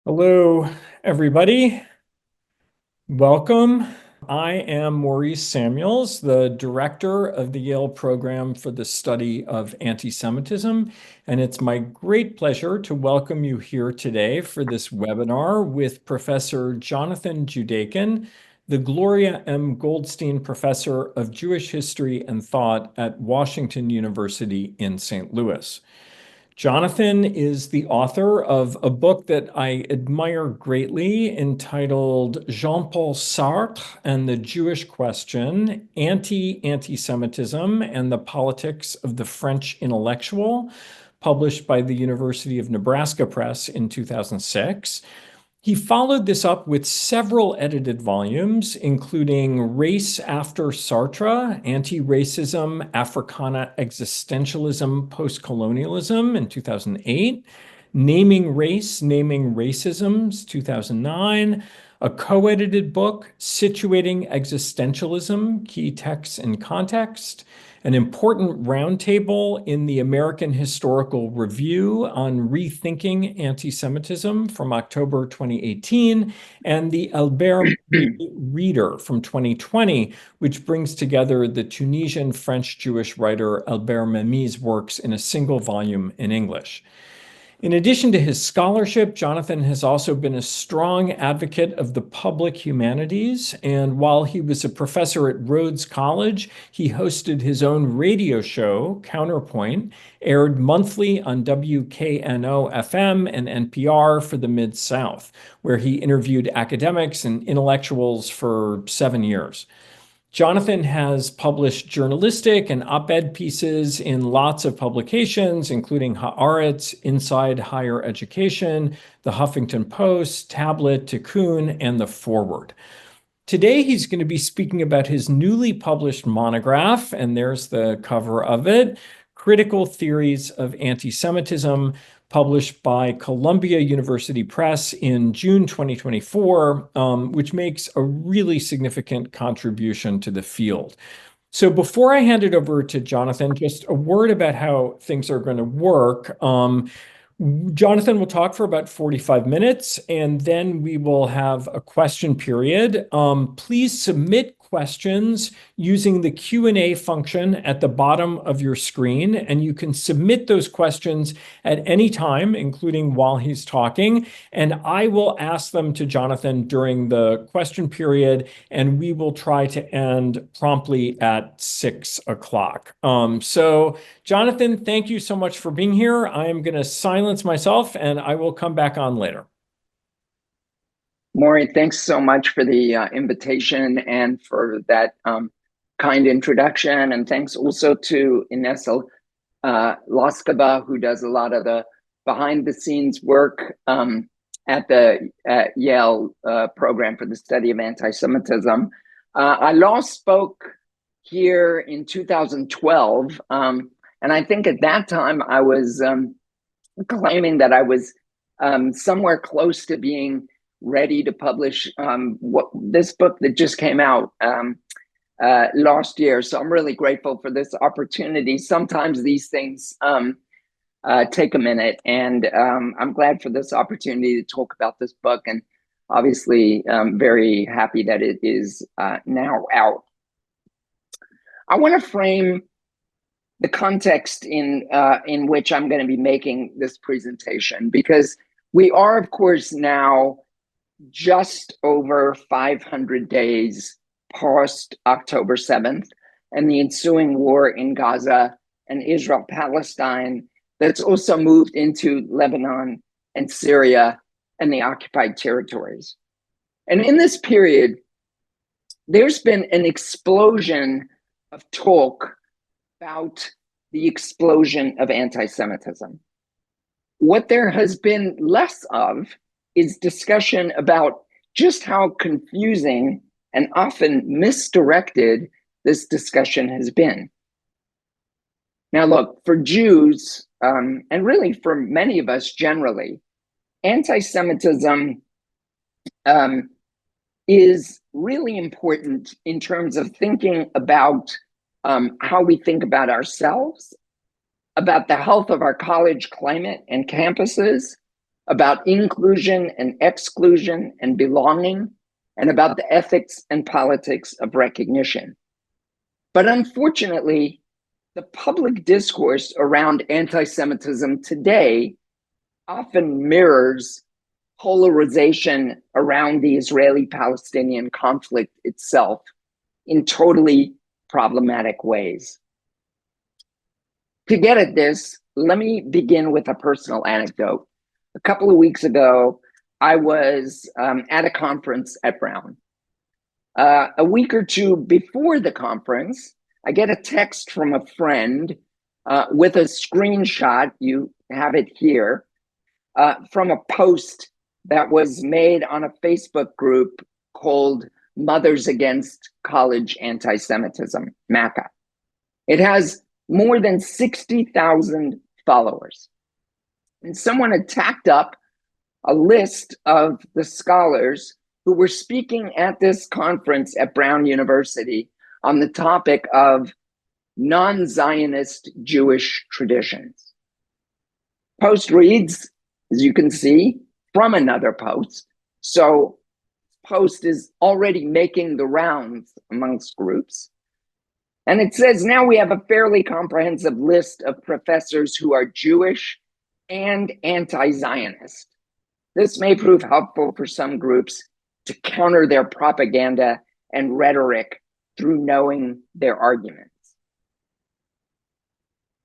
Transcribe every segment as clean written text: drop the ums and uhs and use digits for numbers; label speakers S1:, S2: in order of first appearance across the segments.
S1: Hello, everybody. Welcome. I am Maurice Samuels, the director of the Yale Program for the Study of Anti-Semitism, and it's my great pleasure to welcome you here today for this webinar with Professor Jonathan Judaken, the Gloria M. Goldstein Professor of Jewish History and Thought at Washington University in St. Louis. Jonathan is the author of a book that I admire greatly entitled Jean-Paul Sartre and the Jewish Question, Anti-Semitism and the Politics of the French Intellectual, published by the University of Nebraska Press in 2006. He followed this up with several edited volumes, including Race After Sartre, Anti-Racism, Africana Existentialism, Postcolonialism in 2008, Naming Race, Naming Racisms, 2009, a co-edited book, Situating Existentialism, Key Texts and Context, an important roundtable in the American Historical Review on Rethinking Anti-Semitism from October 2018, and the Albert Reader from 2020, which brings together the Tunisian French-Jewish writer Albert Memmi's works in a single volume in English. In addition to his scholarship, Jonathan has also been a strong advocate of the public humanities, and while he was a professor at Rhodes College, he hosted his own radio show, Counterpoint, aired monthly on WKNO-FM and NPR for the Mid-South, where he interviewed academics and intellectuals for 7 years. Jonathan has published journalistic and op-ed pieces in lots of publications, including Haaretz, Inside Higher Education, the Huffington Post, Tablet, Tikkun, and the Forward. Today, he's going to be speaking about his newly published monograph, and there's the cover of it, Critical Theories of Anti-Semitism, published by Columbia University Press in June 2024, which makes a really significant contribution to the field. So before I hand it over to Jonathan, just a word about how things are going to work. Jonathan will talk for about 45 minutes, and then we will have a question period. Please submit questions using the Q&A function at the bottom of your screen, and you can submit those questions at any time, including while he's talking, and I will ask them to Jonathan during the question period, and we will try to end promptly at 6 o'clock. So Jonathan, thank you so much for being here. I am going to silence myself, and I will come back on later.
S2: Maury, thanks so much for the invitation and for that kind introduction. And thanks also to Inessa Loskova, who does a lot of the behind-the-scenes work at the Yale Program for the Study of Anti-Semitism. I last spoke here in 2012, and I think at that time I was claiming that I was somewhere close to being ready to publish this book that just came out last year. So I'm really grateful for this opportunity. Sometimes these things take a minute, and I'm glad for this opportunity to talk about this book, and obviously very happy that it is now out. I want to frame the context in which I'm going to be making this presentation, because we are, of course, now just over 500 days past October 7th and the ensuing war in Gaza and Israel-Palestine that's also moved into Lebanon and Syria and the occupied territories. And in this period, there's been an explosion of talk about the explosion of anti-Semitism. What there has been less of is discussion about just how confusing and often misdirected this discussion has been. Now, look, for Jews, and really for many of us generally, anti-Semitism is really important in terms of thinking about how we think about ourselves, about the health of our college climate and campuses, about inclusion and exclusion and belonging, and about the ethics and politics of recognition. But unfortunately, the public discourse around anti-Semitism today often mirrors polarization around the Israeli-Palestinian conflict itself in totally problematic ways. To get at this, let me begin with a personal anecdote. A couple of weeks ago, I was at a conference at Brown. A week or two before the conference, I get a text from a friend with a screenshot, you have it here, from a post that was made on a Facebook group called Mothers Against College Anti-Semitism, MACA. It has more than 60,000 followers. And someone had tacked up a list of the scholars who were speaking at this conference at Brown University on the topic of non-Zionist Jewish traditions. Post reads, as you can see, from another post. So post is already making the rounds amongst groups. And it says, now we have a fairly comprehensive list of professors who are Jewish and anti-Zionist. This may prove helpful for some groups to counter their propaganda and rhetoric through knowing their arguments.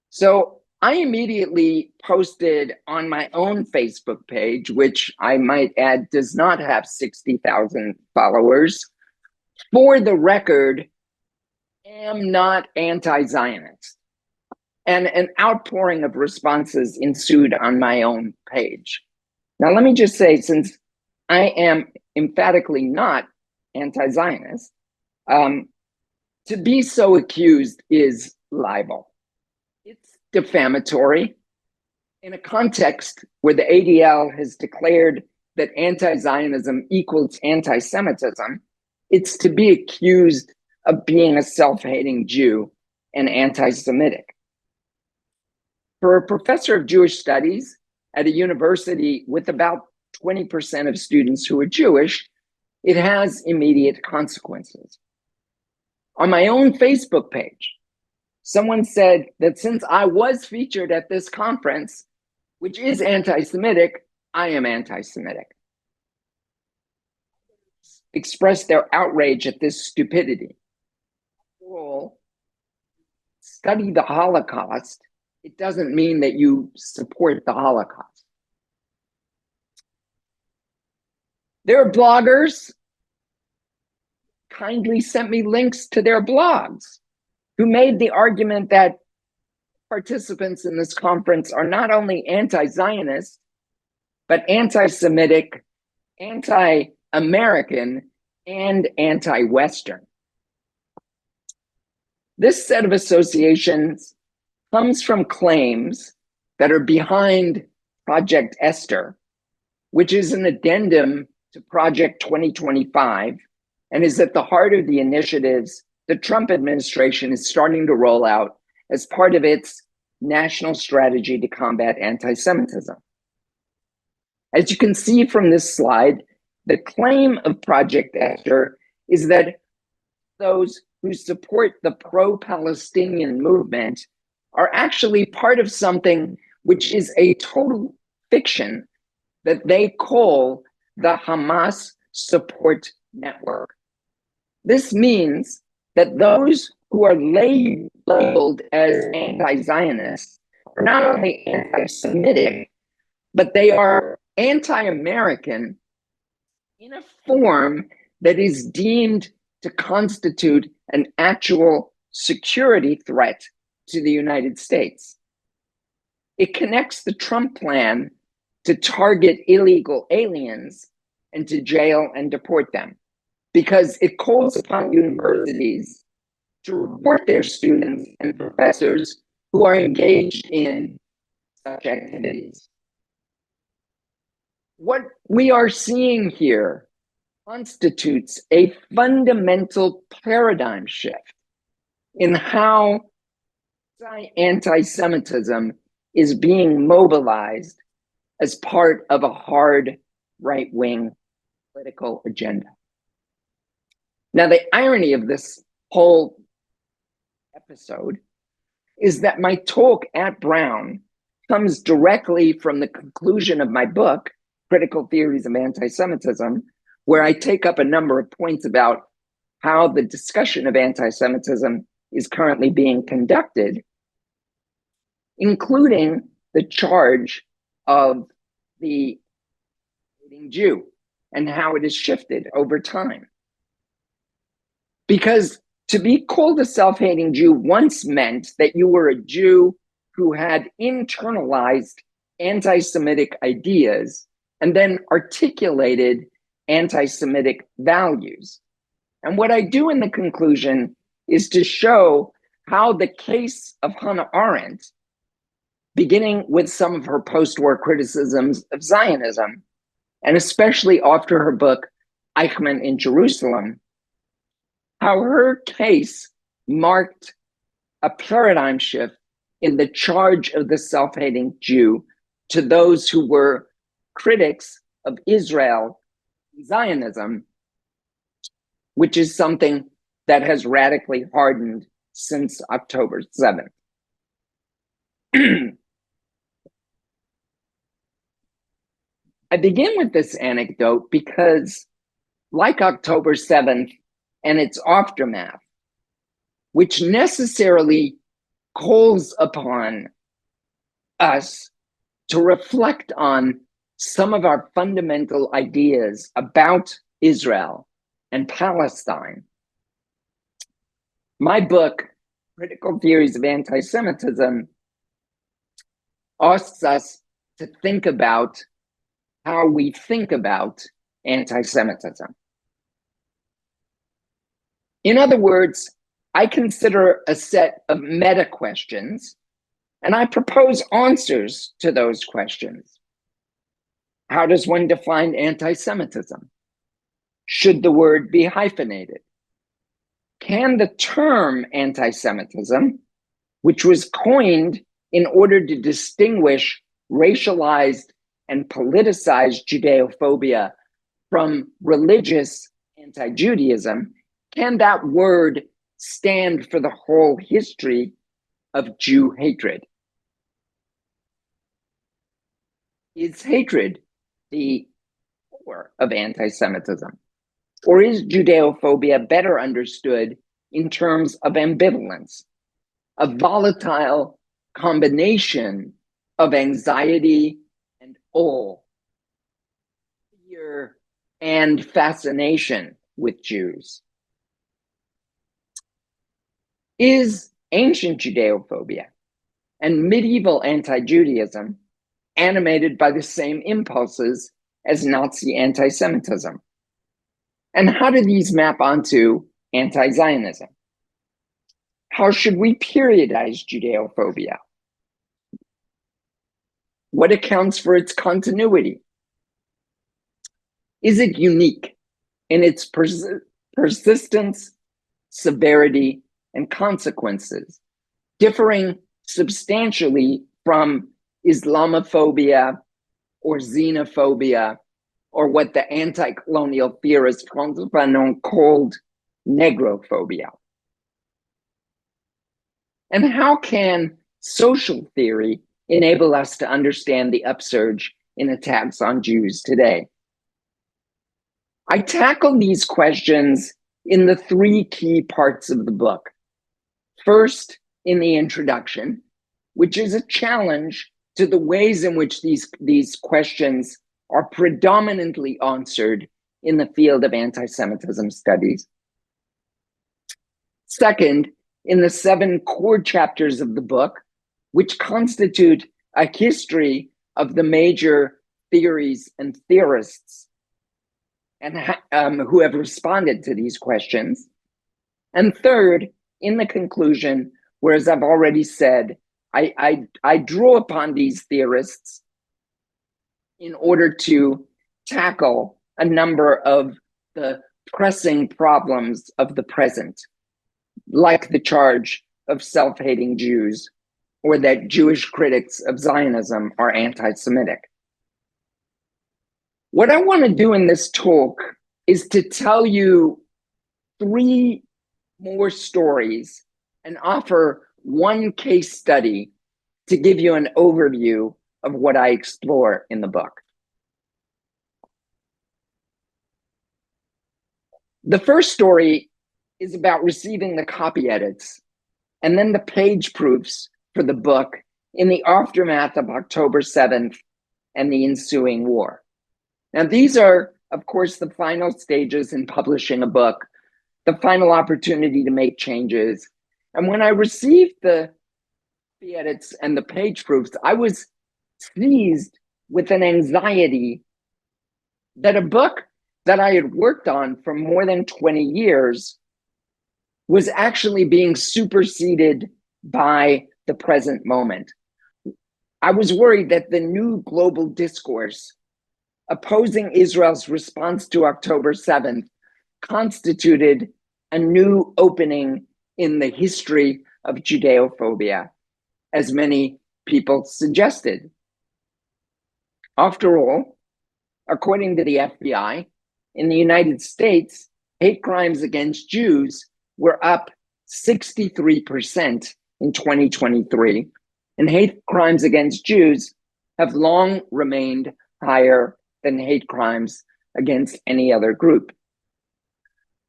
S2: So I immediately posted on my own Facebook page, which I might add does not have 60,000 followers. For the record, am not anti-Zionist. And an outpouring of responses ensued on my own page. Now, let me just say, since I am emphatically not anti-Zionist, to be so accused is libel. It's defamatory. In a context where the ADL has declared that anti-Zionism equals anti-Semitism, it's to be accused of being a self-hating Jew and anti-Semitic. For a professor of Jewish studies at a university with about 20% of students who are Jewish, it has immediate consequences. On my own Facebook page, someone said that since I was featured at this conference, which is anti-Semitic, I am anti-Semitic. Expressed their outrage at this stupidity. After all, study the Holocaust, it doesn't mean that you support the Holocaust. There are bloggers kindly sent me links to their blogs who made the argument that participants in this conference are not only anti-Zionist, but anti-Semitic, anti-American, and anti-Western. This set of associations comes from claims that are behind Project Esther, which is an addendum to Project 2025 and is at the heart of the initiatives the Trump administration is starting to roll out as part of its national strategy to combat anti-Semitism. As you can see from this slide, the claim of Project Esther is that those who support the pro-Palestinian movement are actually part of something which is a total fiction that they call the Hamas Support Network. This means that those who are labeled as anti-Zionist are not only anti-Semitic, but they are anti-American in a form that is deemed to constitute an actual security threat to the United States. It connects the Trump plan to target illegal aliens and to jail and deport them, because it calls upon universities to report their students and professors who are engaged in such activities. What we are seeing here constitutes a fundamental paradigm shift in how anti-Semitism is being mobilized, as part of a hard right-wing political agenda. Now, the irony of this whole episode is that my talk at Brown comes directly from the conclusion of my book, Critical Theories of Anti-Semitism, where I take up a number of points about how the discussion of anti-Semitism is currently being conducted, including the charge of the hating Jew and how it has shifted over time. Because to be called a self-hating Jew once meant that you were a Jew who had internalized anti-Semitic ideas and then articulated anti-Semitic values. And what I do in the conclusion is to show how the case of Hannah Arendt, beginning with some of her post-war criticisms of Zionism, and especially after her book, Eichmann in Jerusalem, how her case marked a paradigm shift in the charge of the self-hating Jew to those who were critics of Israel and Zionism, which is something that has radically hardened since October 7th. I begin with this anecdote because, like October 7th and its aftermath, which necessarily calls upon us to reflect on some of our fundamental ideas about Israel and Palestine. My book, Critical Theories of Anti-Semitism, asks us to think about how we think about anti-Semitism. In other words, I consider a set of meta questions, and I propose answers to those questions. How does one define anti-Semitism? Should the word be hyphenated? Can the term anti-Semitism, which was coined in order to distinguish racialized and politicized Judeophobia from religious anti-Judaism, can that word stand for the whole history of Jew hatred? Is hatred the core of anti-Semitism? Or is Judeophobia better understood in terms of ambivalence, a volatile combination of anxiety and awe, fear and fascination with Jews? Is ancient Judeophobia and medieval anti-Judaism animated by the same impulses as Nazi anti-Semitism? And how do these map onto anti-Zionism? How should we periodize Judeophobia? What accounts for its continuity? Is it unique in its persistence, severity, and consequences, differing substantially from Islamophobia or xenophobia, or what the anti-colonial theorist François Fanon called negrophobia? And how can social theory enable us to understand the upsurge in attacks on Jews today? I tackle these questions in the three key parts of the book. First, in the introduction, which is a challenge to the ways in which these questions are predominantly answered in the field of anti-Semitism studies. Second, in the 7 core chapters of the book, which constitute a history of the major theories and theorists and who have responded to these questions. And third, in the conclusion, where, as I've already said, I draw upon these theorists in order to tackle a number of the pressing problems of the present, like the charge of self-hating Jews, or that Jewish critics of Zionism are anti-Semitic. What I want to do in this talk is to tell you 3 more stories and offer one case study to give you an overview of what I explore in the book. The first story is about receiving the copy edits and then the page proofs for the book in the aftermath of October 7th and the ensuing war. Now, these are, of course, the final stages in publishing a book, the final opportunity to make changes. And when I received the edits and the page proofs, I was seized with an anxiety that a book that I had worked on for more than 20 years was actually being superseded by the present moment. I was worried that the new global discourse opposing Israel's response to October 7th constituted a new opening in the history of Judeophobia, as many people suggested. After all, according to the FBI, in the United States, hate crimes against Jews were up 63% in 2023, and hate crimes against Jews have long remained higher than hate crimes against any other group.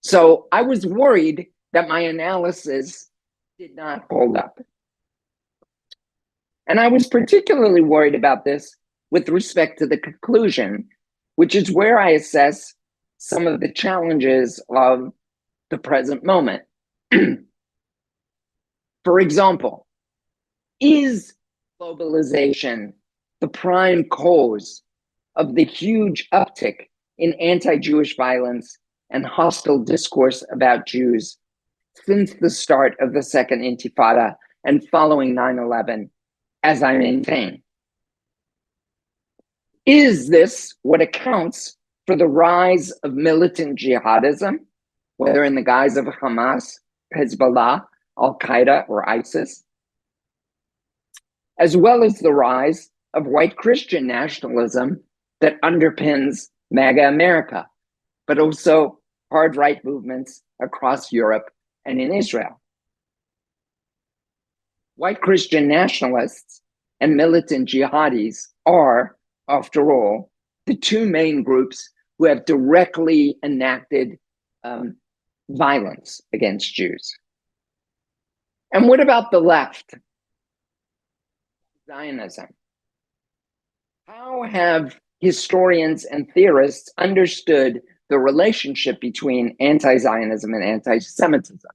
S2: So I was worried that my analysis did not hold up. And I was particularly worried about this with respect to the conclusion, which is where I assess some of the challenges of the present moment. For example, is globalization the prime cause of the huge uptick in anti-Jewish violence and hostile discourse about Jews since the start of the Second Intifada and following 9/11, as I maintain? Is this what accounts for the rise of militant jihadism, whether in the guise of Hamas, Hezbollah, Al-Qaeda, or ISIS, as well as the rise of white Christian nationalism that underpins MAGA America, but also hard right movements across Europe and in Israel? White Christian nationalists and militant jihadis are, after all, the 2 main groups who have directly enacted violence against Jews. And what about the left? Zionism. How have historians and theorists understood the relationship between anti-Zionism and anti-Semitism?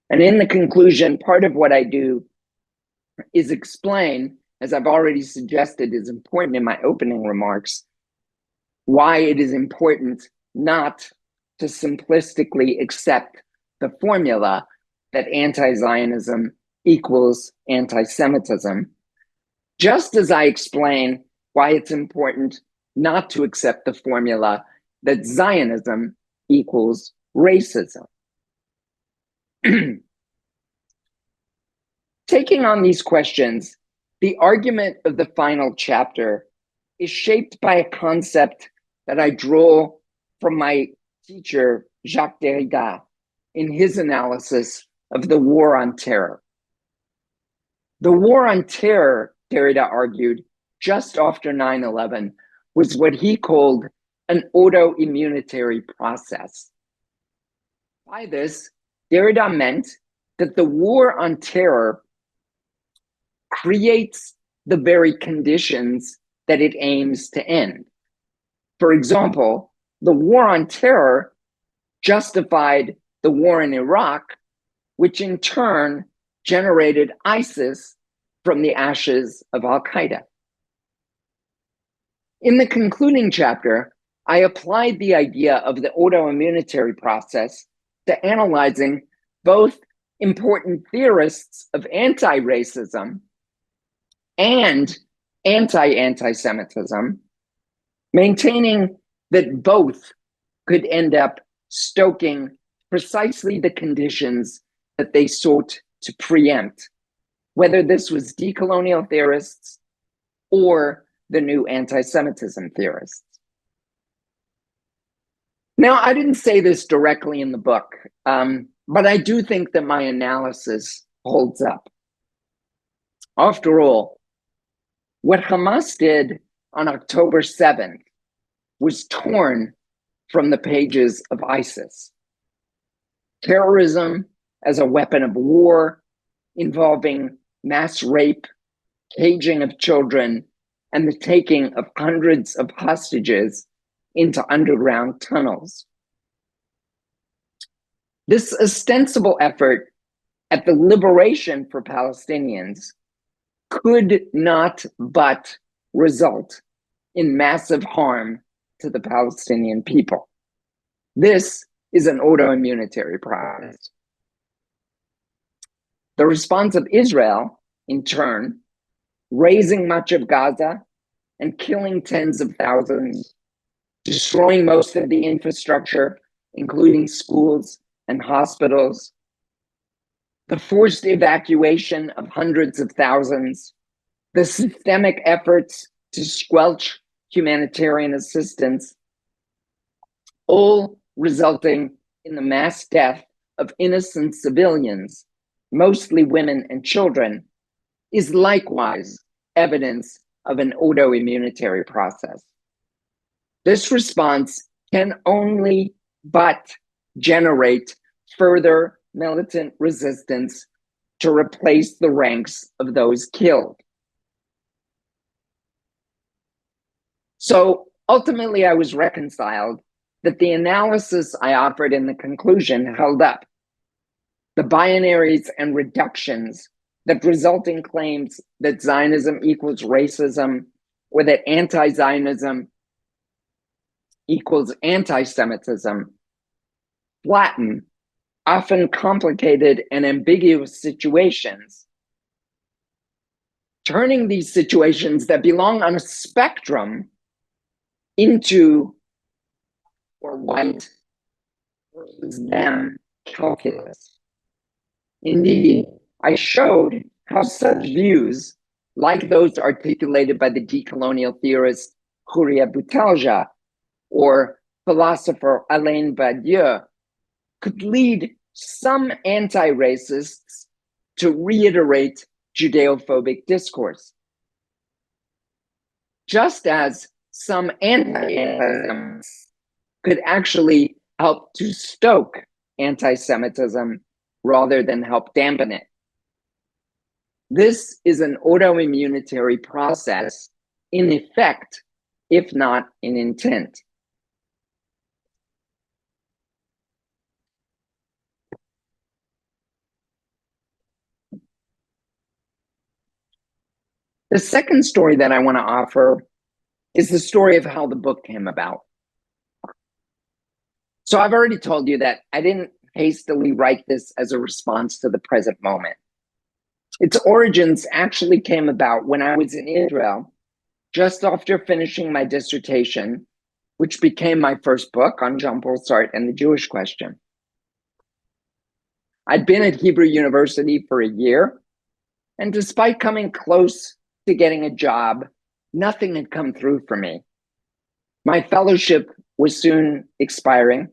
S2: And in the conclusion, part of what I do is explain, as I've already suggested is important in my opening remarks, why it is important not to simplistically accept the formula that anti-Zionism equals anti-Semitism, just as I explain why it's important not to accept the formula that Zionism equals racism. Taking on these questions, the argument of the final chapter is shaped by a concept that I draw from my teacher, Jacques Derrida, in his analysis of the war on terror. The war on terror, Derrida argued, just after 9/11, was what he called an auto-immunitary process. By this, Derrida meant that the war on terror creates the very conditions that it aims to end. For example, the war on terror justified the war in Iraq, which in turn generated ISIS from the ashes of Al-Qaeda. In the concluding chapter, I applied the idea of the auto-immunitary process to analyzing both important theorists of anti-racism and anti-Semitism, maintaining that both could end up stoking precisely the conditions that they sought to preempt, whether this was decolonial theorists or the new anti-Semitism theorists. Now, I didn't say this directly in the book, but I do think that my analysis holds up. After all, what Hamas did on October 7th was torn from the pages of ISIS. Terrorism as a weapon of war involving mass rape, caging of children, and the taking of hundreds of hostages into underground tunnels. This ostensible effort at the liberation for Palestinians could not but result in massive harm to the Palestinian people. This is an auto-immunitary process. The response of Israel, in turn, razing much of Gaza and killing tens of thousands, destroying most of the infrastructure, including schools and hospitals, the forced evacuation of hundreds of thousands, the systemic efforts to squelch humanitarian assistance, all resulting in the mass death of innocent civilians, mostly women and children, is likewise evidence of an auto-immunitary process. This response can only but generate further militant resistance to replace the ranks of those killed. So ultimately, I was reconciled that the analysis I offered in the conclusion held up. The binaries and reductions that result in claims that Zionism equals racism or that anti-Zionism equals anti-Semitism flatten often complicated and ambiguous situations, turning these situations that belong on a spectrum into or white versus them calculus. Indeed, I showed how such views, like those articulated by the decolonial theorist Horia Boutelja or philosopher Alain Badiou, could lead some anti-racists to reiterate Judeophobic discourse, just as some anti-Semitism could actually help to stoke anti-Semitism rather than help dampen it. This is an auto-immunitary process in effect, if not in intent. The second story that I want to offer is the story of how the book came about. So I've already told you that I didn't hastily write this as a response to the present moment. Its origins actually came about when I was in Israel, just after finishing my dissertation, which became my first book on Jean-Paul Sartre and the Jewish question. I'd been at Hebrew University for a year, and despite coming close to getting a job, nothing had come through for me. My fellowship was soon expiring.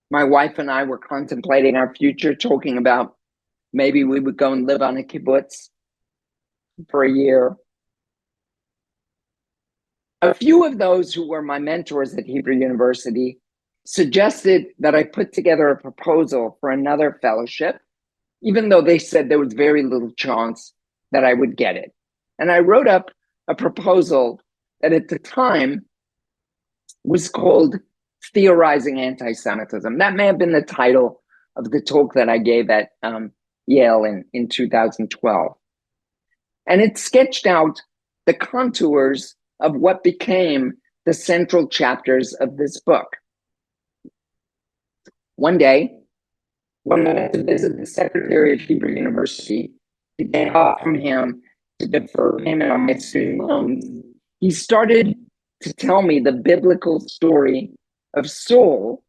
S2: My wife and I were contemplating our future, talking about maybe we would go and live on a kibbutz for a year. A few of those who were my mentors at Hebrew University suggested that I put together a proposal for another fellowship, even though they said there was very little chance that I would get it. And I wrote up a proposal that at the time was called Theorizing Anti-Semitism. That may have been the title of the talk that I gave at Yale in 2012. And it sketched out the contours of what became the central chapters of this book. One day, when I went to visit the secretary of Hebrew University to get help from him to defer payment on my student loans, he started to tell me the biblical story of Saul,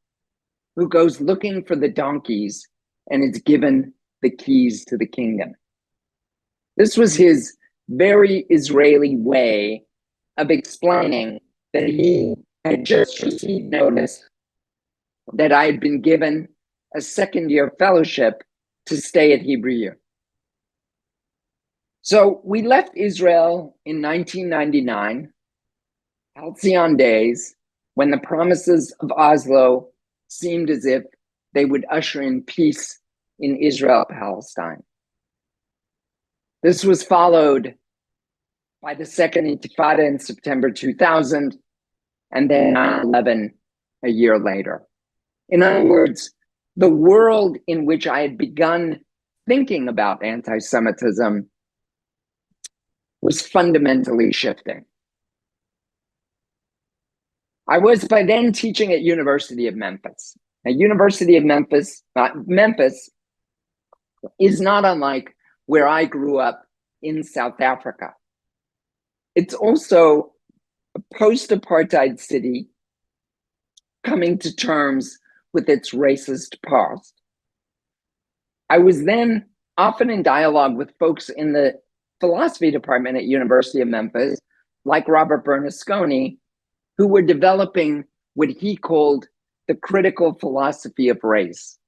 S2: who goes looking for the donkeys and is given the keys to the kingdom. This was his very Israeli way of explaining that he had just received notice that I had been given a second-year fellowship to stay at Hebrew U. So we left Israel in 1999, halcyon days, when the promises of Oslo seemed as if they would usher in peace in Israel-Palestine. This was followed by the Second Intifada in September 2000, and then 9/11 a year later. In other words, the world in which I had begun thinking about anti-Semitism was fundamentally shifting. I was by then teaching at University of Memphis. At University of Memphis, Memphis is not unlike where I grew up in South Africa. It's also a post-apartheid city coming to terms with its racist past. I was then often in dialogue with folks in the philosophy department at University of Memphis, like Robert Bernasconi, who were developing what he called the critical philosophy of race.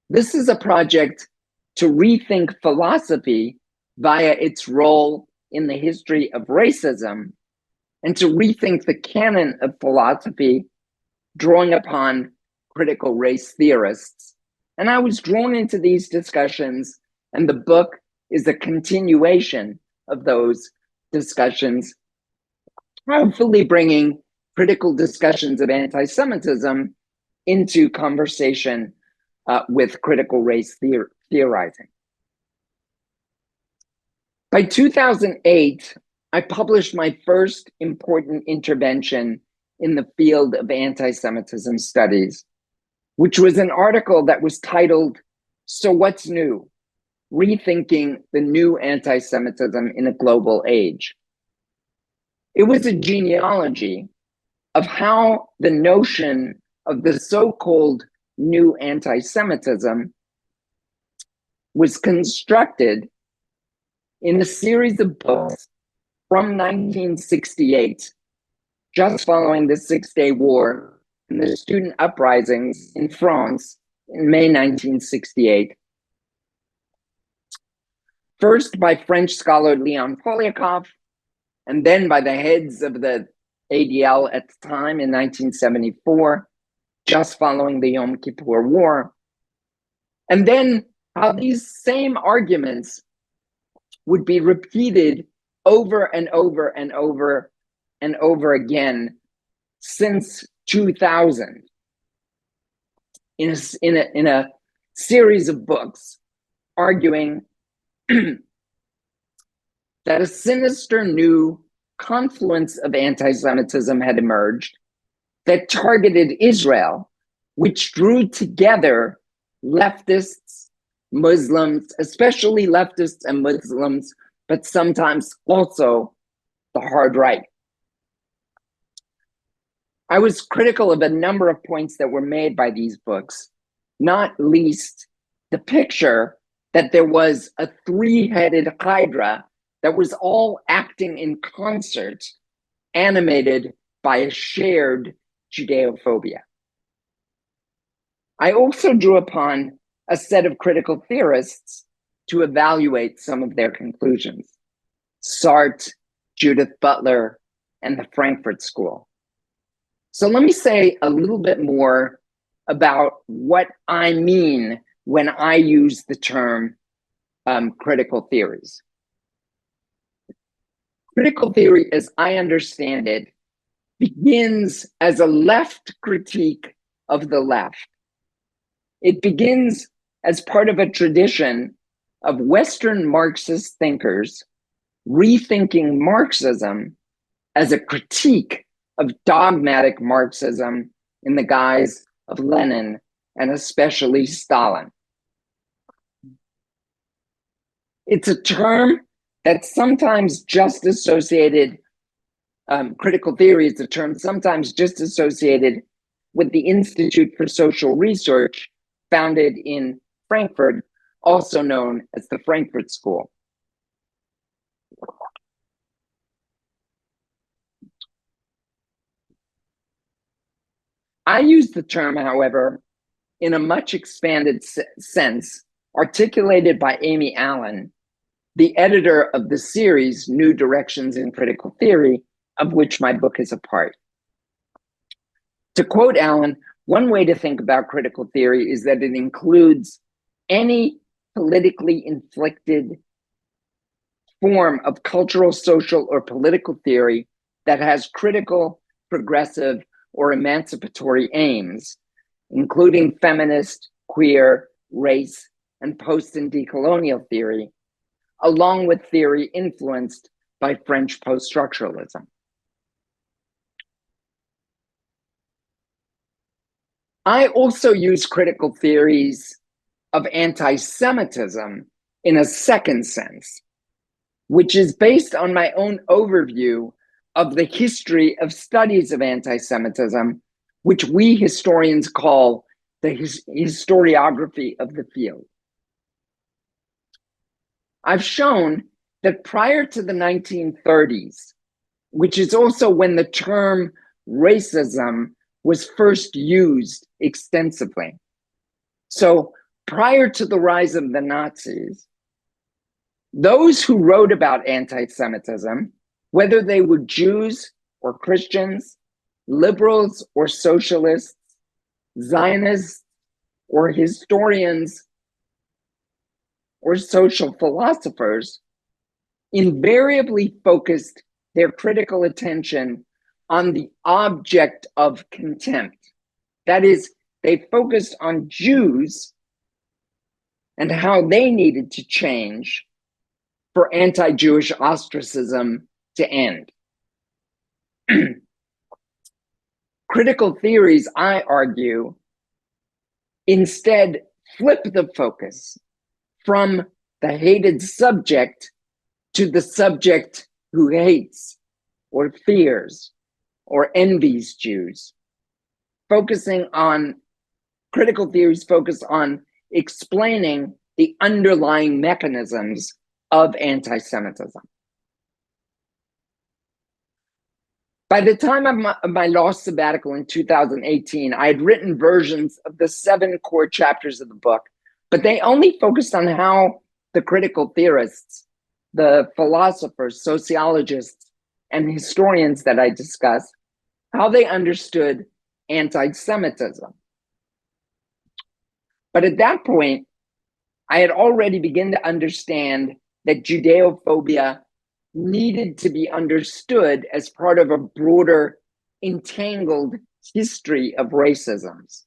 S2: This is a project to rethink philosophy via its role in the history of racism, and to rethink the canon of philosophy, drawing upon critical race theorists. And I was drawn into these discussions, and the book is a continuation of those discussions, hopefully bringing critical discussions of anti-Semitism into conversation with critical race theorizing. By 2008, I published my first important intervention in the field of anti-Semitism studies, which was an article that was titled, "So What's New? Rethinking the New Anti-Semitism in a Global Age." It was a genealogy of how the notion of the so-called new anti-Semitism was constructed in a series of books from 1968, just following the Six-Day War and the student uprisings in France in May 1968. First by French scholar Leon Poliakov, and then by the heads of the ADL at the time in 1974, just following the Yom Kippur War. And then how these same arguments would be repeated over and over and over and over again since 2000 in a series of books arguing that a sinister new confluence of anti-Semitism had emerged that targeted Israel, which drew together leftists, Muslims, especially leftists and Muslims, but sometimes also the hard right. I was critical of a number of points that were made by these books, not least the picture that there was a three-headed hydra that was all acting in concert, animated by a shared Judeophobia. I also drew upon a set of critical theorists to evaluate some of their conclusions: Sartre, Judith Butler, and the Frankfurt School. So let me say a little bit more about what I mean when I use the term critical theories. Critical theory, as I understand it, begins as a left critique of the left. It begins as part of a tradition of Western Marxist thinkers rethinking Marxism as a critique of dogmatic Marxism in the guise of Lenin and especially Stalin. It's a term that's sometimes just associated, critical theory is a term sometimes just associated with the Institute for Social Research, founded in Frankfurt, also known as the Frankfurt School. I use the term, however, in a much expanded sense, articulated by Amy Allen, the editor of the series New Directions in Critical Theory, of which my book is a part. To quote Allen, one way to think about critical theory is that it includes any politically inflicted form of cultural, social, or political theory that has critical, progressive, or emancipatory aims, including feminist, queer, race, and post and decolonial theory, along with theory influenced by French post-structuralism. I also use critical theories of anti-Semitism in a second sense, which is based on my own overview of the history of studies of anti-Semitism, which we historians call the historiography of the field. I've shown that prior to the 1930s, which is also when the term racism was first used extensively. So prior to the rise of the Nazis, those who wrote about anti-Semitism, whether they were Jews or Christians, liberals or socialists, Zionists or historians or social philosophers, invariably focused their critical attention on the object of contempt. That is, they focused on Jews and how they needed to change for anti-Jewish ostracism to end. Critical theories, I argue, instead flip the focus from the hated subject to the subject who hates or fears or envies Jews. Critical theories focus on explaining the underlying mechanisms of anti-Semitism. By the time of my law sabbatical in 2018, I had written versions of the 7 core chapters of the book, but they only focused on how the critical theorists, the philosophers, sociologists, and historians that I discussed, how they understood anti-Semitism. But at that point, I had already begun to understand that Judeophobia needed to be understood as part of a broader, entangled history of racisms.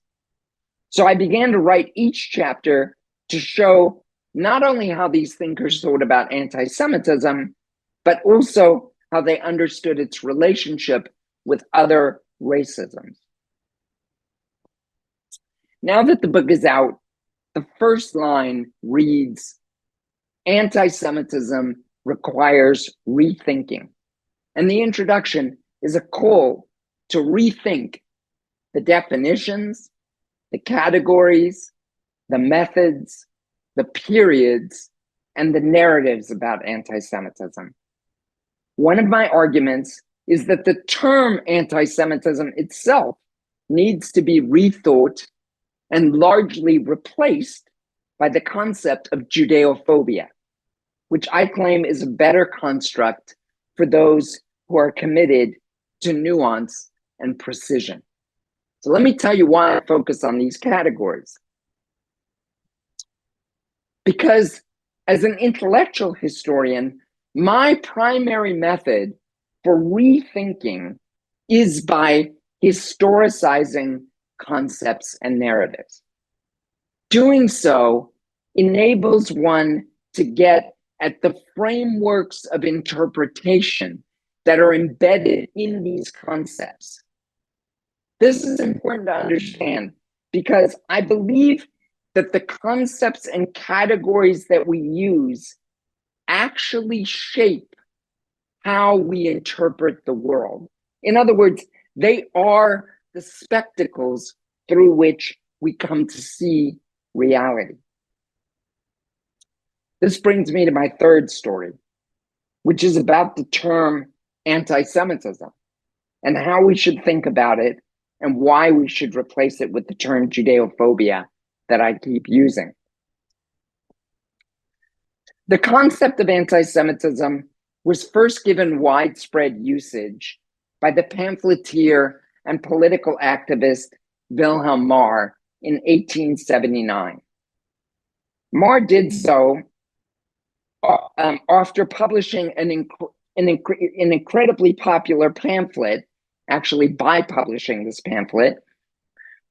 S2: So I began to write each chapter to show not only how these thinkers thought about anti-Semitism, but also how they understood its relationship with other racisms. Now that the book is out, the first line reads, "Anti-Semitism requires rethinking." And the introduction is a call to rethink the definitions, the categories, the methods, the periods, and the narratives about anti-Semitism. One of my arguments is that the term anti-Semitism itself needs to be rethought and largely replaced by the concept of Judeophobia, which I claim is a better construct for those who are committed to nuance and precision. So let me tell you why I focus on these categories. Because as an intellectual historian, my primary method for rethinking is by historicizing concepts and narratives. Doing so enables one to get at the frameworks of interpretation that are embedded in these concepts. This is important to understand because I believe that the concepts and categories that we use actually shape how we interpret the world. In other words, they are the spectacles through which we come to see reality. This brings me to my third story, which is about the term anti-Semitism and how we should think about it and why we should replace it with the term Judeophobia that I keep using. The concept of anti-Semitism was first given widespread usage by the pamphleteer and political activist Wilhelm Marr in 1879. Marr did so after publishing an incredibly popular pamphlet, actually by publishing this pamphlet,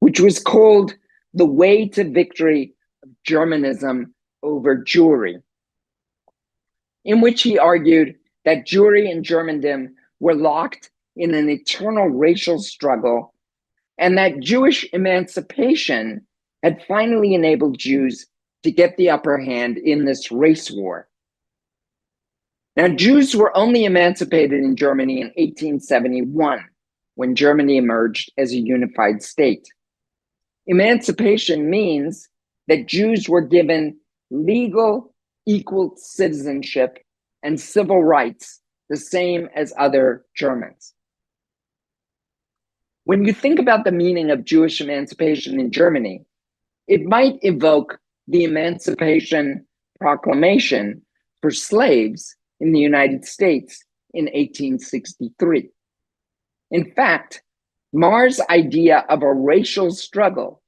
S2: which was called The Way to Victory of Germanism over Jewry, in which he argued that Jewry and Germandom were locked in an eternal racial struggle, and that Jewish emancipation had finally enabled Jews to get the upper hand in this race war. Now, Jews were only emancipated in Germany in 1871, when Germany emerged as a unified state. Emancipation means that Jews were given legal, equal citizenship and civil rights, the same as other Germans. When you think about the meaning of Jewish emancipation in Germany, it might evoke the Emancipation Proclamation for slaves in the United States in 1863. In fact, Marr's idea of a racial struggle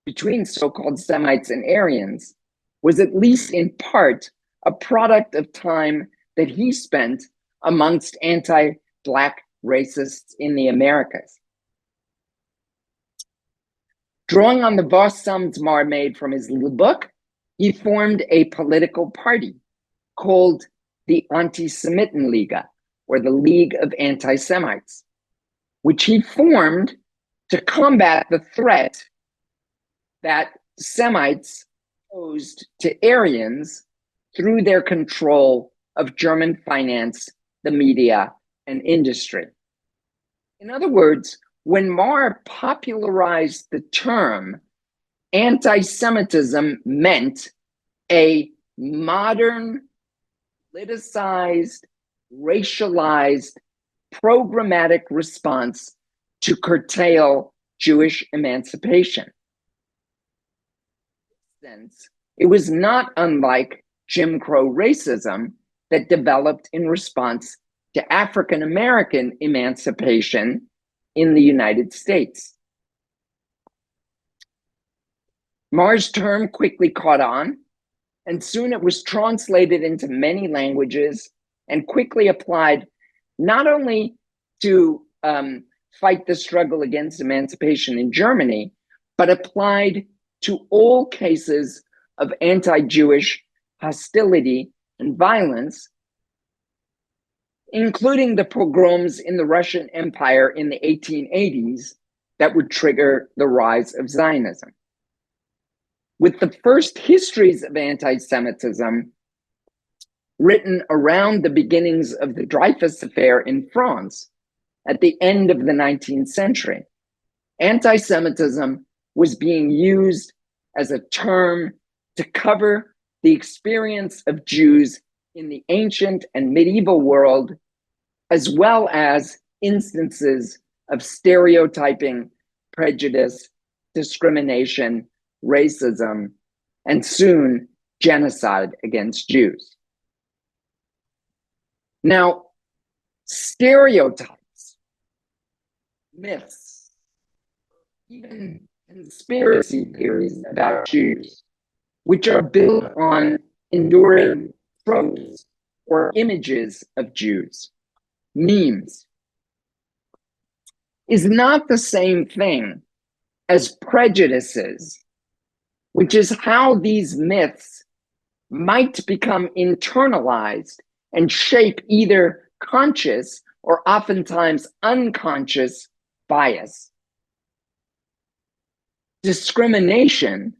S2: between so-called Semites and Aryans was, at least in part, a product of time that he spent amongst anti-Black racists in the Americas. Drawing on the vast sums Marr made from his little book, he formed a political party called the Anti-Semitenliga, or the League of Anti-Semites, which he formed to combat the threat that Semites posed to Aryans through their control of German finance, the media, and industry. In other words, when Marr popularized the term, anti-Semitism meant a modern, politicized, racialized, programmatic response to curtail Jewish emancipation. In this sense, it was not unlike Jim Crow racism that developed in response to African American emancipation in the United States. Marr's term quickly caught on, and soon it was translated into many languages and quickly applied not only to fight the struggle against emancipation in Germany, but applied to all cases of anti-Jewish hostility and violence, including the pogroms in the Russian Empire in the 1880s that would trigger the rise of Zionism. With the first histories of anti-Semitism written around the beginnings of the Dreyfus Affair in France at the end of the 19th century, anti-Semitism was being used as a term to cover the experience of Jews in the ancient and medieval world, as well as instances of stereotyping, prejudice, discrimination, racism, and soon genocide against Jews. Now, stereotypes, myths, even conspiracy theories about Jews, which are built on enduring tropes or images of Jews, memes, is not the same thing as prejudices, which is how these myths might become internalized and shape either conscious or oftentimes unconscious bias. Discrimination,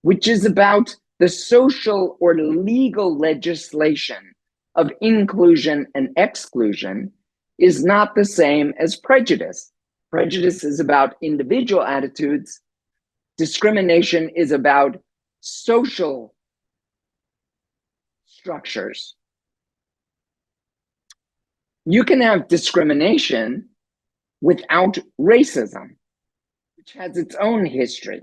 S2: which is about the social or legal legislation of inclusion and exclusion, is not the same as prejudice. Prejudice is about individual attitudes. Discrimination is about social structures. You can have discrimination without racism, which has its own history,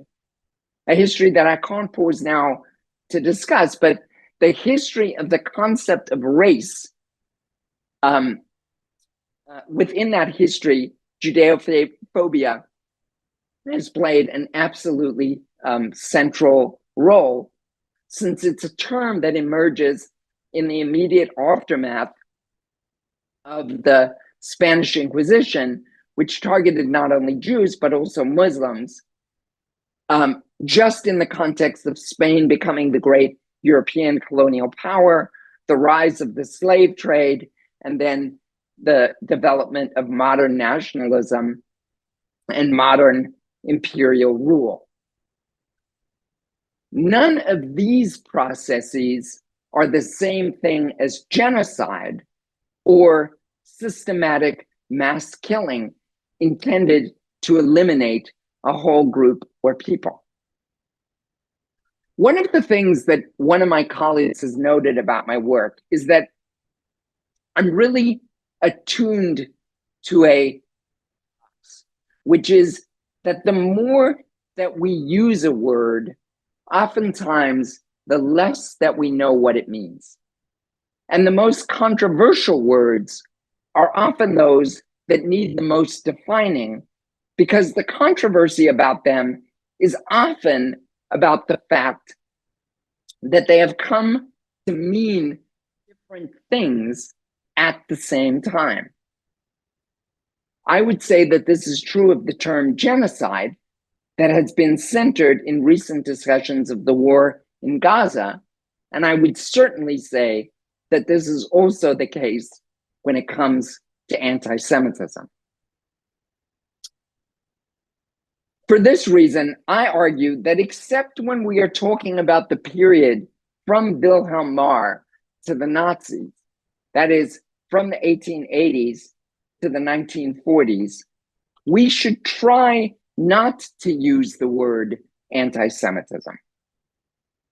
S2: a history that I can't pause now to discuss, but the history of the concept of race, within that history, Judeophobia has played an absolutely central role, since it's a term that emerges in the immediate aftermath of the Spanish Inquisition, which targeted not only Jews, but also Muslims, just in the context of Spain becoming the great European colonial power, the rise of the slave trade, and then the development of modern nationalism and modern imperial rule. None of these processes are the same thing as genocide or systematic mass killing intended to eliminate a whole group or people. One of the things that one of my colleagues has noted about my work is that I'm really attuned to which is that the more that we use a word, oftentimes the less that we know what it means. And the most controversial words are often those that need the most defining, because the controversy about them is often about the fact that they have come to mean different things at the same time. I would say that this is true of the term genocide, that has been centered in recent discussions of the war in Gaza. And I would certainly say that this is also the case when it comes to anti-Semitism. For this reason, I argue that except when we are talking about the period from Wilhelm Marr to the Nazis, that is, from the 1880s to the 1940s, we should try not to use the word anti-Semitism.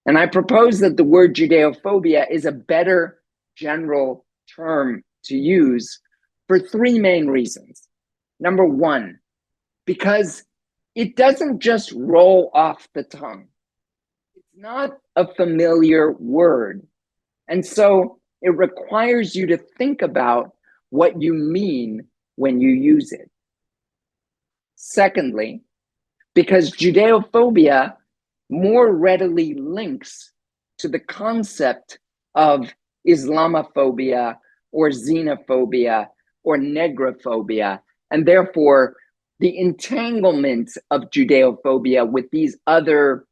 S2: And I propose that the word Judeophobia is a better general term to use for three main reasons. Number one, because it doesn't just roll off the tongue. It's not a familiar word. And so it requires you to think about what you mean when you use it. Secondly, because Judeophobia more readily links to the concept of Islamophobia or xenophobia or negrophobia, and therefore the entanglement of Judeophobia with these other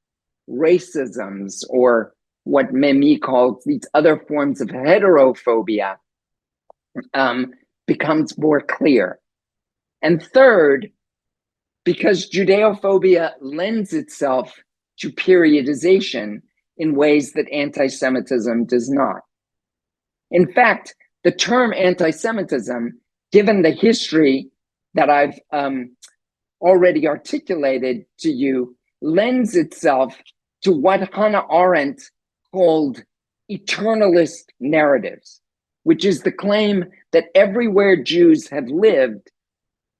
S2: racisms, or what Memi calls these other forms of heterophobia, becomes more clear. And third, because Judeophobia lends itself to periodization in ways that anti-Semitism does not. In fact, the term anti-Semitism, given the history that I've already articulated to you, lends itself to what Hannah Arendt called eternalist narratives, which is the claim that everywhere Jews have lived,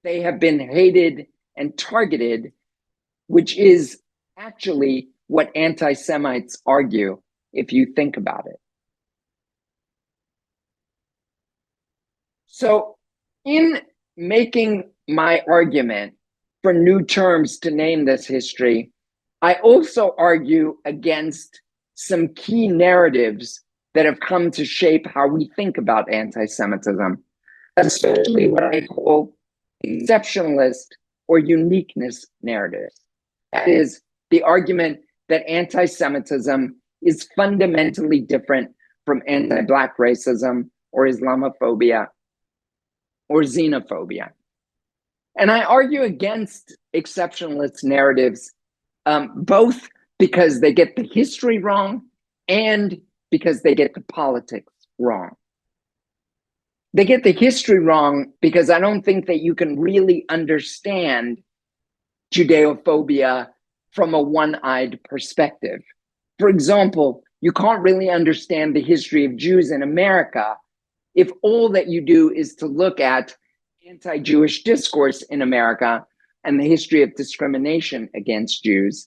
S2: they have been hated and targeted, which is actually what anti-Semites argue, if you think about it. So in making my argument for new terms to name this history, I also argue against some key narratives that have come to shape how we think about anti-Semitism, especially what I call exceptionalist or uniqueness narratives. That is, the argument that anti-Semitism is fundamentally different from anti-Black racism or Islamophobia or xenophobia. And I argue against exceptionalist narratives, both because they get the history wrong and because they get the politics wrong. They get the history wrong because I don't think that you can really understand Judeophobia from a one-eyed perspective. For example, you can't really understand the history of Jews in America if all that you do is to look at anti-Jewish discourse in America and the history of discrimination against Jews,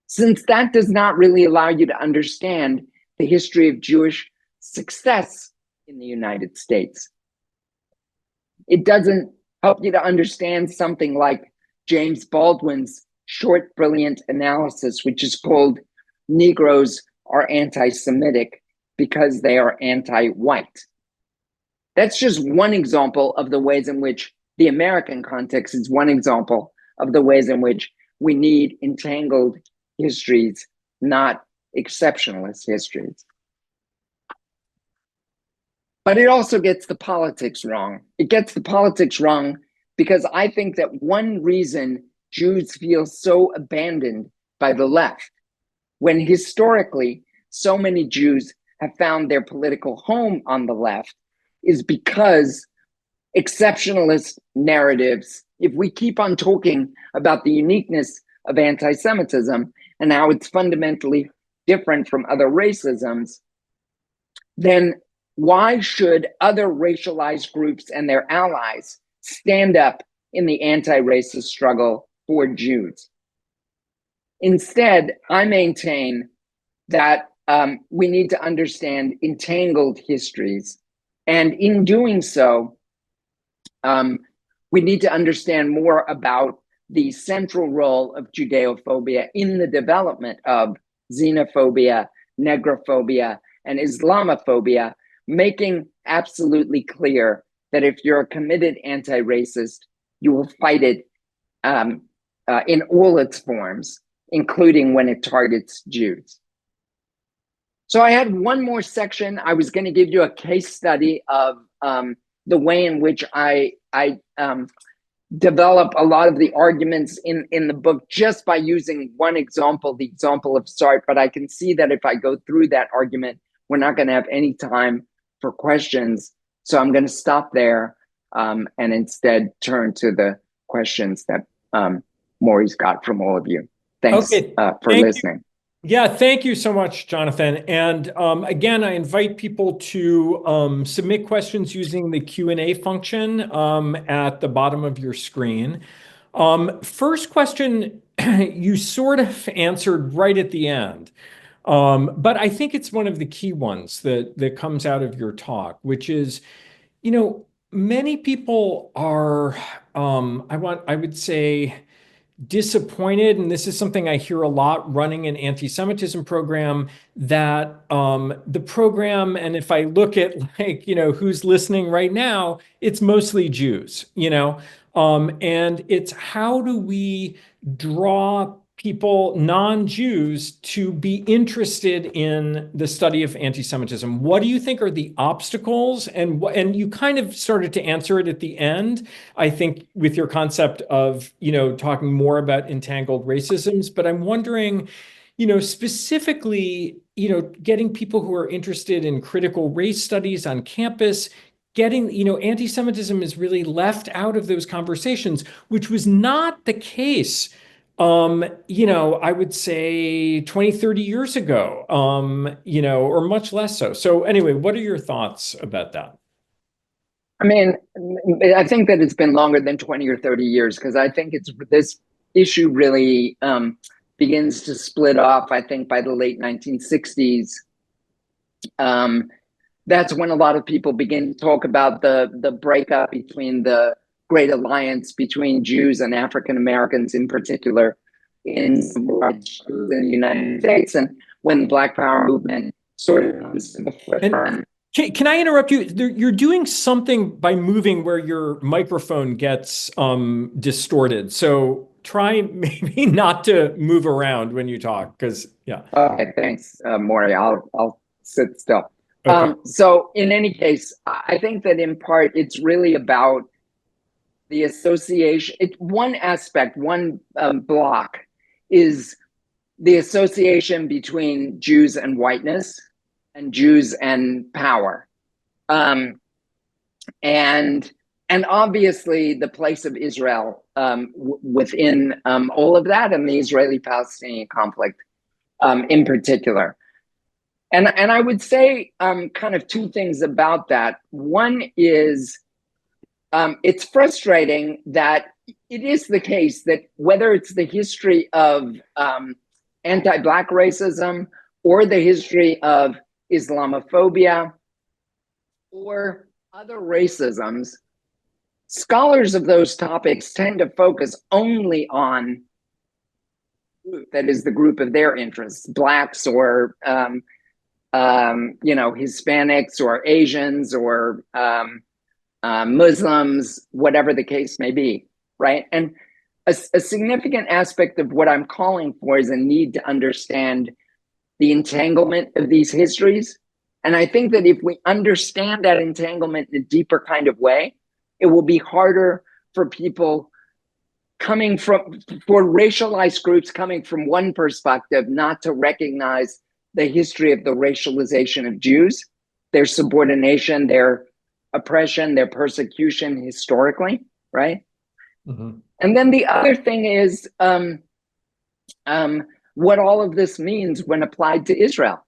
S2: since that does not really allow you to understand the history of Jewish success in the United States. It doesn't help you to understand something like James Baldwin's short, brilliant analysis, which is called Negroes Are Anti-Semitic Because They Are Anti-White. That's just one example of the ways in which the American context is one example of the ways in which we need entangled histories, not exceptionalist histories. But it also gets the politics wrong. It gets the politics wrong because I think that one reason Jews feel so abandoned by the left, when historically so many Jews have found their political home on the left, is because exceptionalist narratives, if we keep on talking about the uniqueness of anti-Semitism and how it's fundamentally different from other racisms, then why should other racialized groups and their allies stand up in the anti-racist struggle for Jews? Instead, I maintain that we need to understand entangled histories. And in doing so, we need to understand more about the central role of Judeophobia in the development of xenophobia, negrophobia, and Islamophobia, making absolutely clear that if you're a committed anti-racist, you will fight it in all its forms, including when it targets Jews. So I had one more section. I was going to give you a case study of the way in which I develop a lot of the arguments in the book just by using one example, the example of Sartre. But I can see that if I go through that argument, we're not going to have any time for questions. So I'm going to stop there and instead turn to the questions that Maurice got from all of you. Thanks for listening.
S1: Yeah, thank you so much, Jonathan. And again, I invite people to submit questions using the Q&A function at the bottom of your screen. First question, you sort of answered right at the end, but I think it's one of the key ones that comes out of your talk, which is, many people are, I would say, disappointed, and this is something I hear a lot running an anti-Semitism program, that the program, and if I look at who's listening right now, it's mostly Jews, and it's how do we draw people, non-Jews, to be interested in the study of anti-Semitism? What do you think are the obstacles? And you kind of started to answer it at the end, I think, with your concept of, talking more about entangled racisms. But I'm wondering, specifically, getting people who are interested in critical race studies on campus, getting, anti-Semitism is really left out of those conversations, which was not the case I would say 20, 30 years ago, or much less so. So anyway, what are your thoughts about that?
S2: I mean, I think that it's been longer than 20 or 30 years, because I think this issue really begins to split off, I think, by the late 1960s. That's when a lot of people begin to talk about the breakup between the Great Alliance between Jews and African Americans, in particular, in the United States, and when the Black Power movement sort of comes to the forefront.
S1: Can I interrupt you? You're doing something by moving where your microphone gets distorted. So try maybe not to move around when you talk, because yeah.
S2: Okay, thanks, Maury. I'll sit still.
S1: Okay.
S2: So in any case, I think that in part it's really about the association. One aspect, one block is the association between Jews and whiteness and Jews and power. And obviously the place of Israel within all of that, and the Israeli-Palestinian conflict in particular. And I would say kind of two things about that. One is it's frustrating that it is the case that whether it's the history of anti-Black racism or the history of Islamophobia or other racisms, scholars of those topics tend to focus only on that is the group of their interests, Blacks or Hispanics or Asians or Muslims, whatever the case may be, right? And a significant aspect of what I'm calling for is a need to understand the entanglement of these histories. And I think that if we understand that entanglement in a deeper kind of way, it will be harder for people for racialized groups coming from one perspective not to recognize the history of the racialization of Jews, their subordination, their oppression, their persecution historically, right? Mm-hmm. And then the other thing is what all of this means when applied to Israel.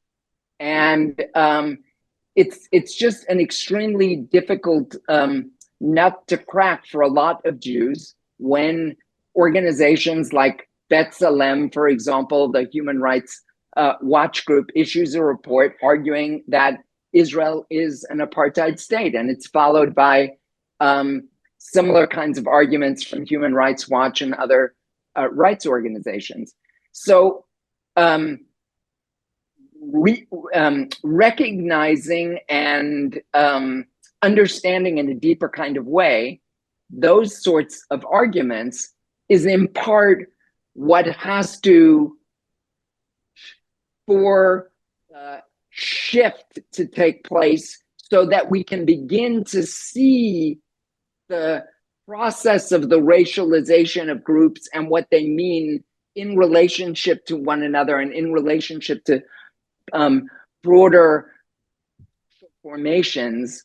S2: And it's just an extremely difficult nut to crack for a lot of Jews when organizations like B'Tselem, for example, the Human Rights Watch group, issues a report arguing that Israel is an apartheid state, and it's followed by similar kinds of arguments from Human Rights Watch and other rights organizations. So recognizing and understanding in a deeper kind of way those sorts of arguments is in part what has to for shift to take place so that we can begin to see the process of the racialization of groups and what they mean in relationship to one another and in relationship to broader formations.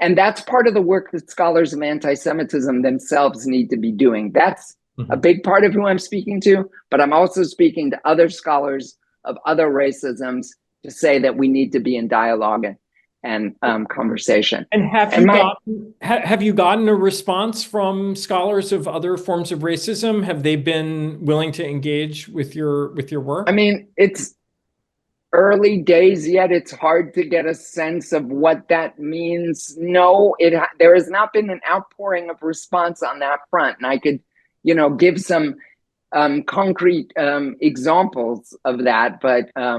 S2: And that's part of the work that scholars of anti-Semitism themselves need to be doing. That's a big part of who I'm speaking to, but I'm also speaking to other scholars of other racisms to say that we need to be in dialogue and conversation.
S1: And have you gotten a response from scholars of other forms of racism? Have they been willing to engage with your work?
S2: I mean, it's early days yet. It's hard to get a sense of what that means. No, there has not been an outpouring of response on that front, and I could, give some concrete examples of that, but I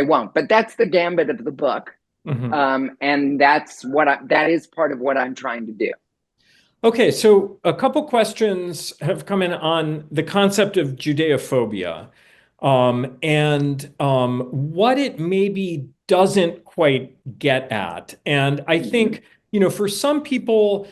S2: won't. But that's the gambit of the book, and that is part of what I'm trying to do.
S1: Okay, so a couple questions have come in on the concept of Judeophobia, and what it maybe doesn't quite get at. And I think, for some people,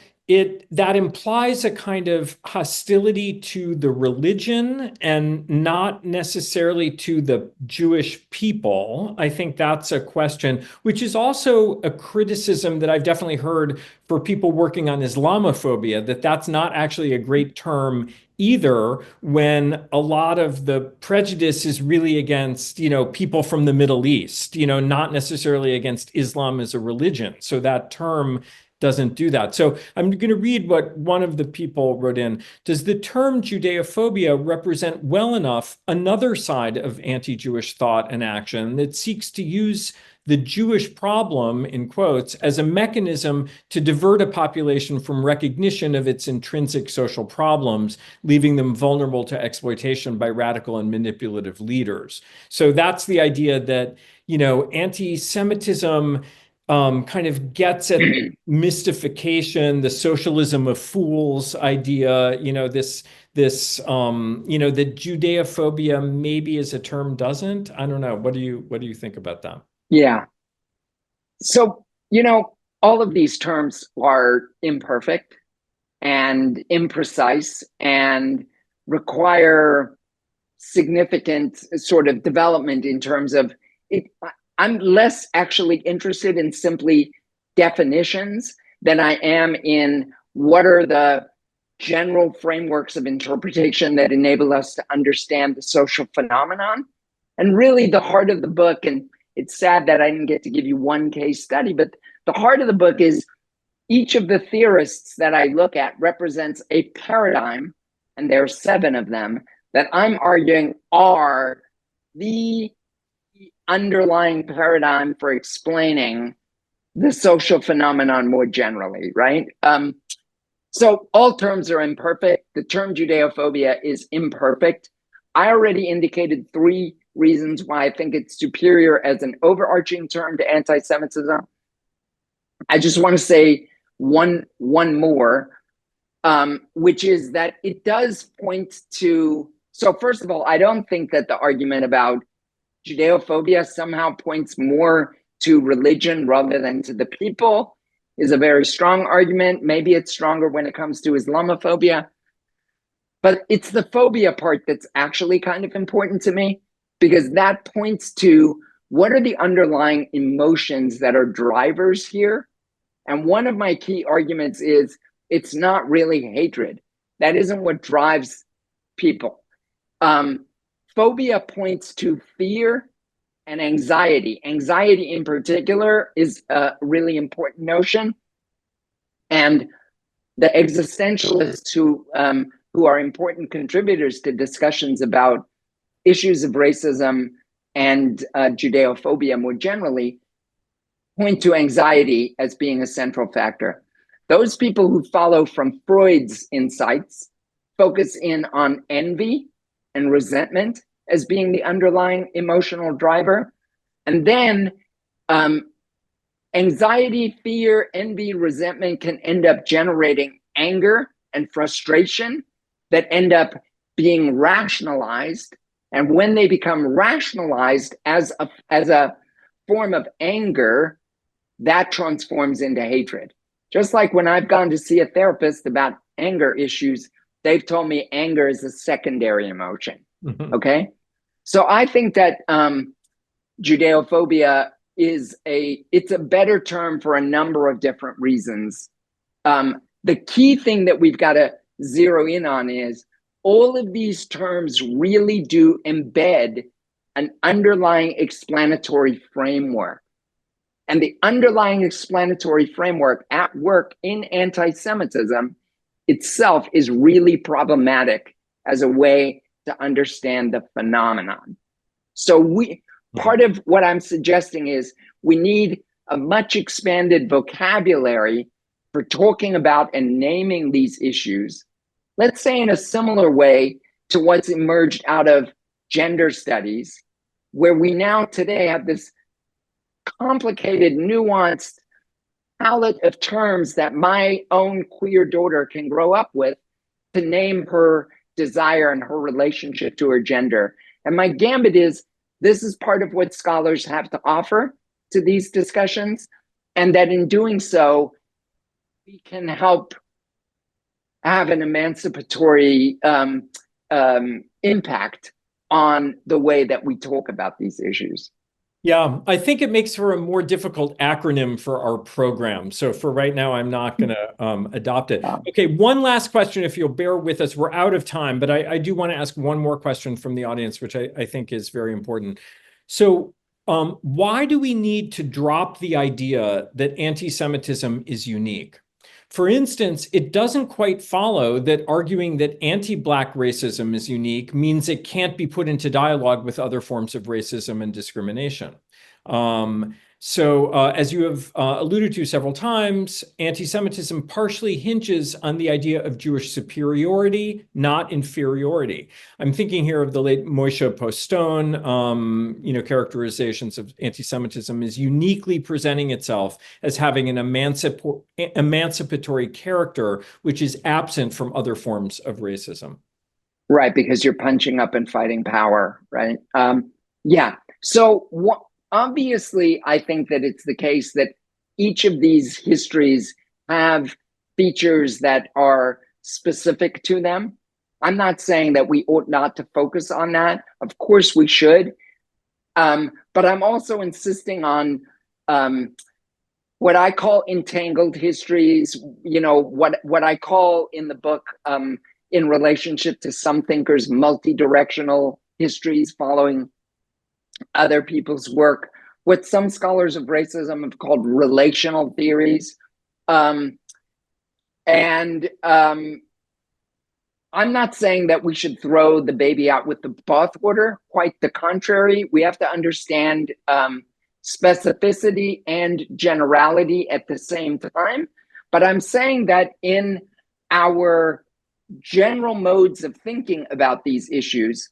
S1: that implies a kind of hostility to the religion and not necessarily to the Jewish people. I think that's a question, which is also a criticism that I've definitely heard for people working on Islamophobia, that's not actually a great term either, when a lot of the prejudice is really against, people from the Middle East, not necessarily against Islam as a religion. So that term doesn't do that. So I'm going to read what one of the people wrote in. Does the term Judeophobia represent well enough another side of anti-Jewish thought and action that seeks to use the Jewish problem, in quotes, as a mechanism to divert a population from recognition of its intrinsic social problems, leaving them vulnerable to exploitation by radical and manipulative leaders? So that's the idea that, anti-Semitism kind of gets at mystification, the socialism of fools idea, that Judeophobia maybe as a term doesn't. I don't know. What do you think about that?
S2: Yeah. So, all of these terms are imperfect and imprecise and require significant sort of development in terms of it. I'm less actually interested in simply definitions than I am in what are the general frameworks of interpretation that enable us to understand the social phenomenon. And really the heart of the book, and it's sad that I didn't get to give you one case study, but the heart of the book is each of the theorists that I look at represents a paradigm, and there are 7 of them that I'm arguing are the underlying paradigm for explaining the social phenomenon more generally, right? So all terms are imperfect. The term Judeophobia is imperfect. I already indicated 3 reasons why I think it's superior as an overarching term to anti-Semitism. I just want to say one more, which is that it does point to. So first of all, I don't think that the argument about Judeophobia somehow points more to religion rather than to the people is a very strong argument. Maybe it's stronger when it comes to Islamophobia. But it's the phobia part that's actually kind of important to me, because that points to what are the underlying emotions that are drivers here. And one of my key arguments is it's not really hatred. That isn't what drives people. Phobia points to fear and anxiety. Anxiety in particular is a really important notion. And the existentialists who are important contributors to discussions about issues of racism and Judeophobia more generally point to anxiety as being a central factor. Those people who follow from Freud's insights focus in on envy and resentment as being the underlying emotional driver. And then anxiety, fear, envy, resentment can end up generating anger and frustration that end up being rationalized. And when they become rationalized as a form of anger, that transforms into hatred. Just like when I've gone to see a therapist about anger issues, they've told me anger is a secondary emotion. Mm-hmm. Okay? So I think that Judeophobia it's a better term for a number of different reasons. The key thing that we've got to zero in on is all of these terms really do embed an underlying explanatory framework. And the underlying explanatory framework at work in anti-Semitism itself is really problematic as a way to understand the phenomenon. So part of what I'm suggesting is we need a much expanded vocabulary for talking about and naming these issues. Let's say in a similar way to what's emerged out of gender studies, where we now today have this complicated, nuanced palette of terms that my own queer daughter can grow up with to name her desire and her relationship to her gender. And my gambit is this is part of what scholars have to offer to these discussions, and that in doing so, we can help have an emancipatory impact on the way that we talk about these issues.
S1: Yeah, I think it makes for a more difficult acronym for our program. So for right now, I'm not going to adopt it. Okay, one last question, if you'll bear with us. We're out of time, but I do want to ask one more question from the audience, which I think is very important. So why do we need to drop the idea that anti-Semitism is unique? For instance, it doesn't quite follow that arguing that anti-Black racism is unique means it can't be put into dialogue with other forms of racism and discrimination. So as you have alluded to several times, anti-Semitism partially hinges on the idea of Jewish superiority, not inferiority. I'm thinking here of the late Moshe Postone, characterizations of anti-Semitism as uniquely presenting itself as having an emancipatory character, which is absent from other forms of racism.
S2: Right, because you're punching up and fighting power, right? Yeah, so obviously, I think that it's the case that each of these histories have features that are specific to them. I'm not saying that we ought not to focus on that. Of course we should. But I'm also insisting on what I call entangled histories, what I call in the book, in relationship to some thinkers, multi-directional histories following other people's work, what some scholars of racism have called relational theories. Um, and I'm not saying that we should throw the baby out with the bathwater. Quite the contrary. We have to understand specificity and generality at the same time. But I'm saying that in our general modes of thinking about these issues,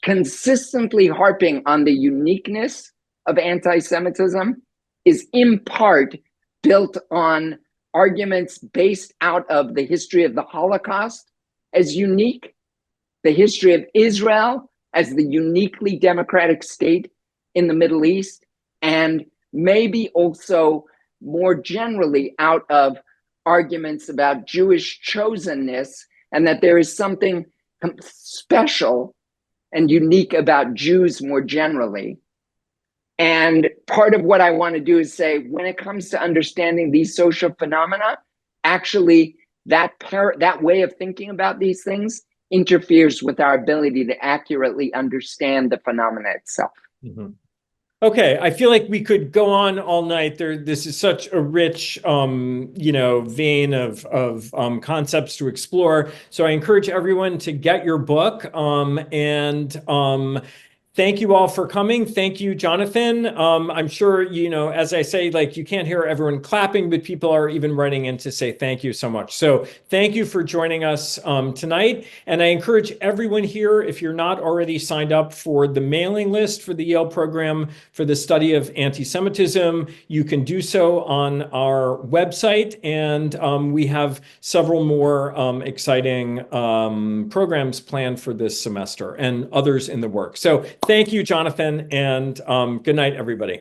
S2: consistently harping on the uniqueness of anti-Semitism is in part built on arguments based out of the history of the Holocaust as unique, the history of Israel as the uniquely democratic state in the Middle East, and maybe also more generally out of arguments about Jewish chosenness, and that there is something special and unique about Jews more generally. And part of what I want to do is say, when it comes to understanding these social phenomena, actually that way of thinking about these things interferes with our ability to accurately understand the phenomena itself.
S1: Mm-hmm. Okay, I feel like we could go on all night. This is such a rich, vein of concepts to explore. So I encourage everyone to get your book. Thank you all for coming. Thank you, Jonathan. I'm sure, as I say, like you can't hear everyone clapping, but people are even writing in to say thank you so much. So thank you for joining us tonight. And I encourage everyone here, if you're not already signed up for the mailing list for the Yale program for the study of anti-Semitism, you can do so on our website. And we have several more exciting programs planned for this semester and others in the works. So thank you, Jonathan, and good night, everybody.